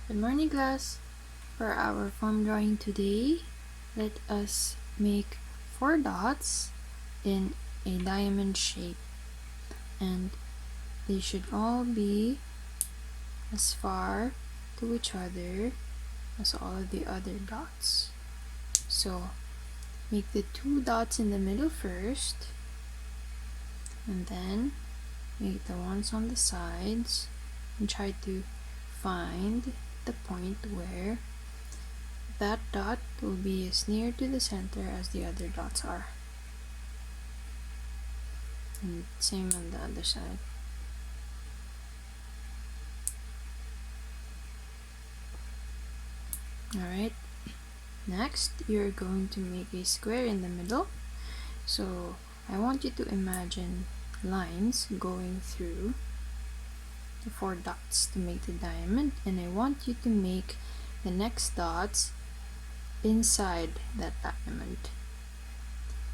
Good morning, class. For our form drawing today, let us make 4 dots in a diamond shape, and they should all be as far to each other as all of the other dots. So make the 2 dots in the middle first, and then make the ones on the sides, and try to find the point where that dot will be as near to the center as the other dots are. And same on the other side. Alright, next you're going to make a square in the middle. So I want you to imagine lines going through the 4 dots to make the diamond, and I want you to make the next dots inside that diamond,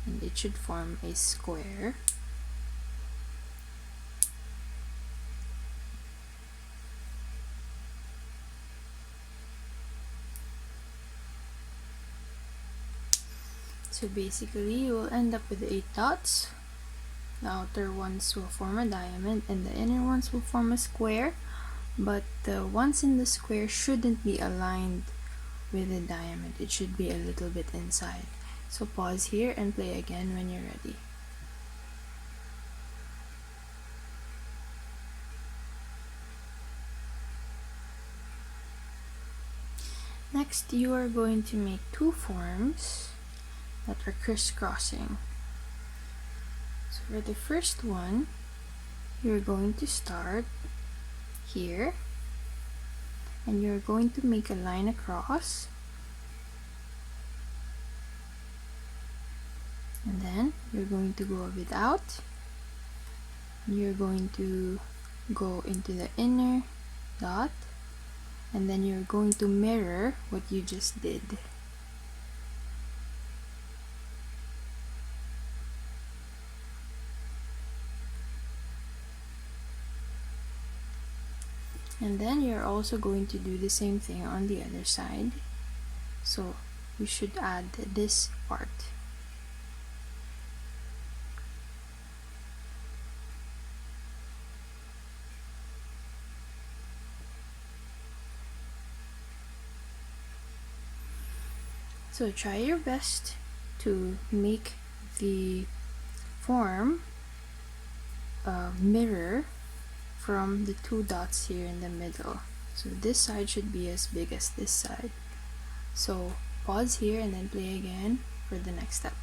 and it should form a square. So basically you will end up with 8 dots. The outer ones will form a diamond and the inner ones will form a square, but the ones in the square shouldn't be aligned with the diamond. It should be a little bit inside. So pause here and play again when you're ready. Next, you are going to make 2 forms that are crisscrossing. So for the first one, you're going to start here, and you're going to make a line across, and then you're going to go without, and you're going to go into the inner dot, and then you're going to mirror what you just did. And then you're also going to do the same thing on the other side. So we should add this part. So try your best to make the form mirror from the 2 dots here in the middle. So this side should be as big as this side. So pause here and then play again for the next step.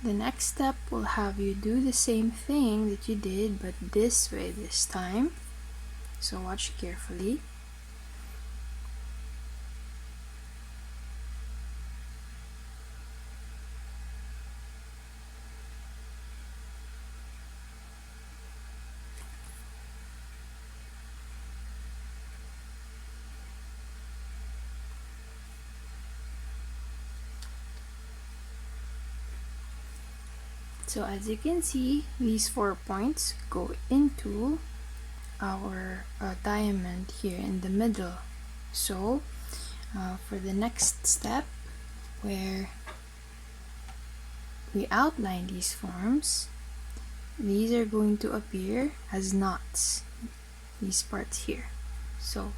The next step will have you do the same thing that you did, but this way this time. So watch carefully. So as you can see, these 4 points go into our diamond here in the middle. So for the next step, where we outline these forms, these are going to appear as knots, these parts here. So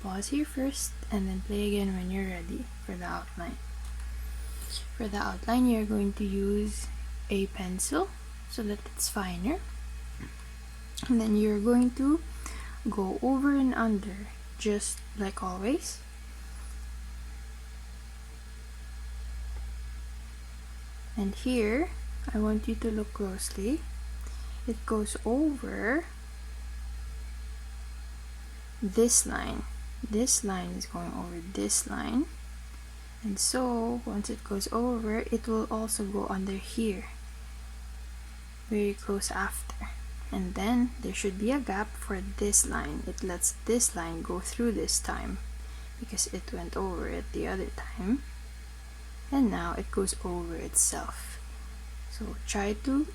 pause here first and then play again when you're ready for the outline. For the outline, you're going to use a pencil so that it's finer, and then you're going to go over and under just like always. And here I want you to look closely. It goes over this line. This line is going over this line, and so once it goes over, it will also go under here very close after, and then there should be a gap for this line. It lets this line go through this time because it went over it the other time, and now it goes over itself. So try to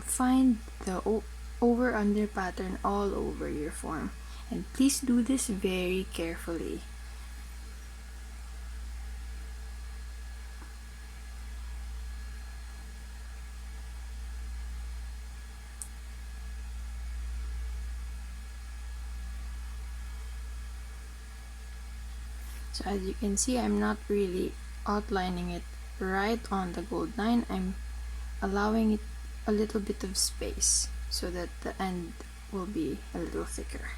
find over under pattern all over your form. And please do this very carefully. So as you can see, I'm not really outlining it right on the gold line. I'm allowing it a little bit of space so that the end will be a little thicker.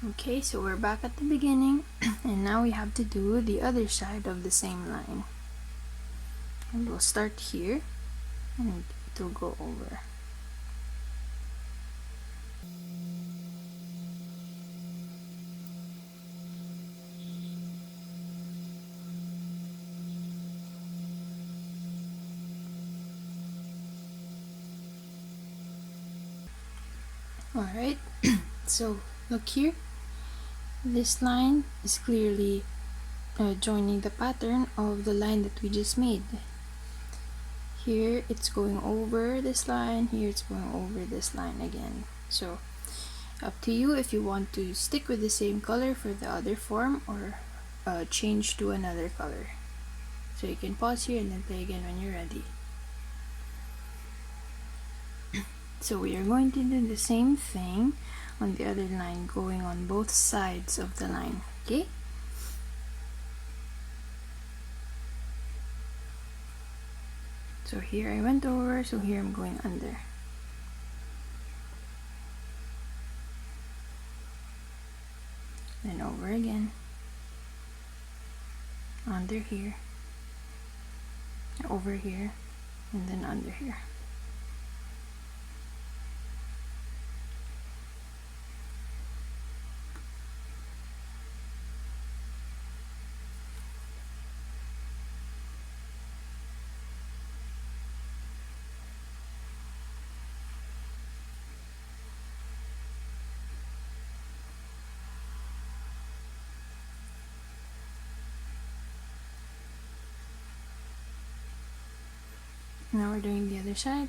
Okay, so we're back at the beginning and now we have to do the other side of the same line. And we'll start here and it will go over. Alright, so look here. This line is clearly joining the pattern of the line that we just made. Here it's going over this line, here it's going over this line again. So up to you if you want to stick with the same color for the other form or change to another color. So you can pause here and then play again when you're ready. So we are going to do the same thing on the other line, going on both sides of the line, okay? So here I went over, so here I'm going under. Then over again, under here, over here, and then under here. Now we're doing the other side.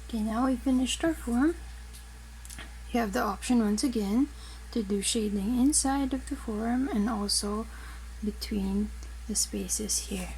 Okay, now we finished our form. You have the option once again to do shading inside of the form and also between the spaces here.